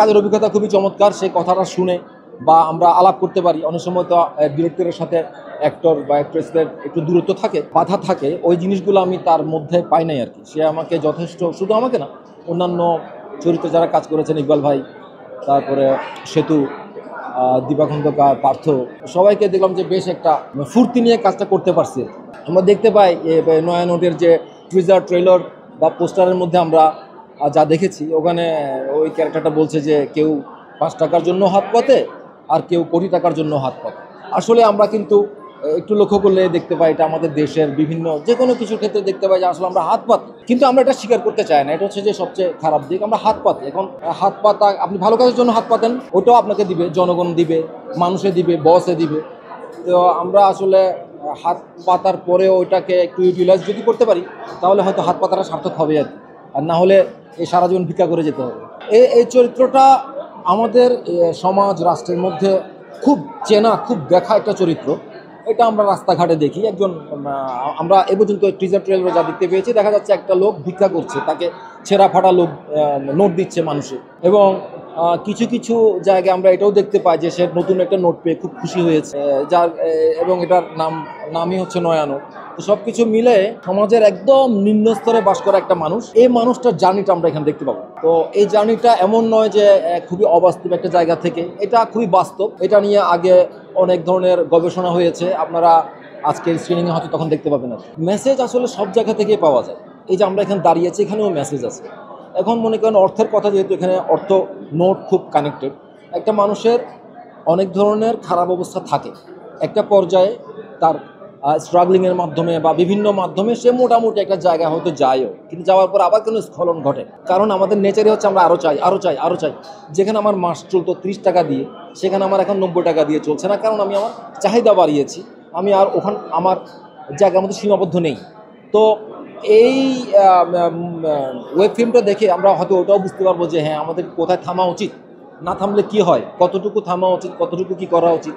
কাজের অভিজ্ঞতা খুবই চমৎকার। সেই কথাটা শুনে বা আমরা আলাপ করতে পারি। অনেক সময় তো ডিরেক্টরের সাথে অ্যাক্টর বা অ্যাক্ট্রেসদের একটু দূরত্ব থাকে, বাধা থাকে, ওই জিনিসগুলো আমি তার মধ্যে পাই নাই আর কি। সে আমাকে যথেষ্ট, শুধু আমাকে না, অন্যান্য চরিত্রে যারা কাজ করেছেন, ইকবাল ভাই, তারপরে সেতু, দীপা খন্দকার, পার্থ, সবাইকে দেখলাম যে বেশ একটা ফুর্তি নিয়ে কাজটা করতে পারছে। আমরা দেখতে পাই নয়ানোটের যে টিজার, ট্রেলার বা পোস্টারের মধ্যে আমরা যা দেখেছি, ওখানে ওই ক্যারেক্টারটা বলছে যে কেউ 5 টাকার জন্য হাত পাতে আর কেউ কোটি টাকার জন্য হাত পাতে। আসলে আমরা কিন্তু একটু লক্ষ্য করলে দেখতে পাই, এটা আমাদের দেশের বিভিন্ন যে কোনো কিছুর ক্ষেত্রে দেখতে পাই যে আসলে আমরা হাত পাতি, কিন্তু আমরা এটা স্বীকার করতে চাই না। এটা হচ্ছে যে সবচেয়ে খারাপ দিক, আমরা হাত পাতি। এখন হাত পাতা, আপনি ভালো কাজের জন্য হাত পাতেন, ওটাও আপনাকে দিবে, জনগণ দিবে, মানুষে দিবে, বসে দিবে। তো আমরা আসলে হাত পাতার পরেও ওইটাকে একটু ইউটিলাইজ যদি করতে পারি, তাহলে হয়তো হাত পাতাটা সার্থক হবে আর না হলে এই সারা জীবন ভিক্ষা করে যেতে হবে। এই চরিত্রটা আমাদের সমাজ রাষ্ট্রের মধ্যে খুব চেনা, খুব দেখা একটা চরিত্র। এটা আমরা রাস্তাঘাটে দেখি। আমরা এ পর্যন্ত টিজার ট্রেলারে যা দেখতে পেয়েছি, দেখা যাচ্ছে একটা লোক ভিক্ষা করছে, তাকে ছেঁড়া ফাটা লোক নোট দিচ্ছে মানুষে। এবং কিছু কিছু জায়গায় আমরা এটাও দেখতে পাই যে সে নতুন একটা নোট পেয়ে খুব খুশি হয়েছে, এবং এটার নামই হচ্ছে নয়া নোট। তো সব কিছু মিলে সমাজের একদম নিম্ন স্তরে বাস করা একটা মানুষ, এই মানুষটার জার্নিটা আমরা এখানে দেখতে পাবো। তো এই জার্নিটা এমন নয় যে খুবই অবাস্তব একটা জায়গা থেকে, এটা খুবই বাস্তব। এটা নিয়ে আগে অনেক ধরনের গবেষণা হয়েছে, আপনারা আজকের স্ক্রিনিংয়ে হয়তো তখন দেখতে পাবেন। মেসেজ আসলে সব জায়গা থেকেই পাওয়া যায়। এই যে আমরা এখানে দাঁড়িয়েছি, এখানেও মেসেজ আছে। এখন মনে করেন অর্থের কথা, যেহেতু এখানে অর্থ নোট খুব কানেক্টেড, একটা মানুষের অনেক ধরনের খারাপ অবস্থা থাকে, একটা পর্যায়ে তার স্ট্রাগলিংয়ের মাধ্যমে বা বিভিন্ন মাধ্যমে সে মোটামুটি একটা জায়গায় হয়তো যায়ও, কিন্তু যাওয়ার পর আবার কোনো স্খলন ঘটে। কারণ আমাদের নেচারই হচ্ছে আমরা আরও চাই, আরও চাই, আরও চাই। যেখানে আমার মাস চলতো 30 টাকা দিয়ে, সেখানে আমার এখন 90 টাকা দিয়ে চলছে না, কারণ আমি আমার চাহিদা বাড়িয়েছি। আমি আর আমার জায়গার মধ্যে সীমাবদ্ধ নেই। তো এই ওয়েব ফিল্মটা দেখে আমরা হয়তো ওটাও বুঝতে পারবো যে হ্যাঁ, আমাদের কোথায় থামা উচিত, না থামলে কি হয়, কতটুকু থামা উচিত, কতটুকু কি করা উচিত।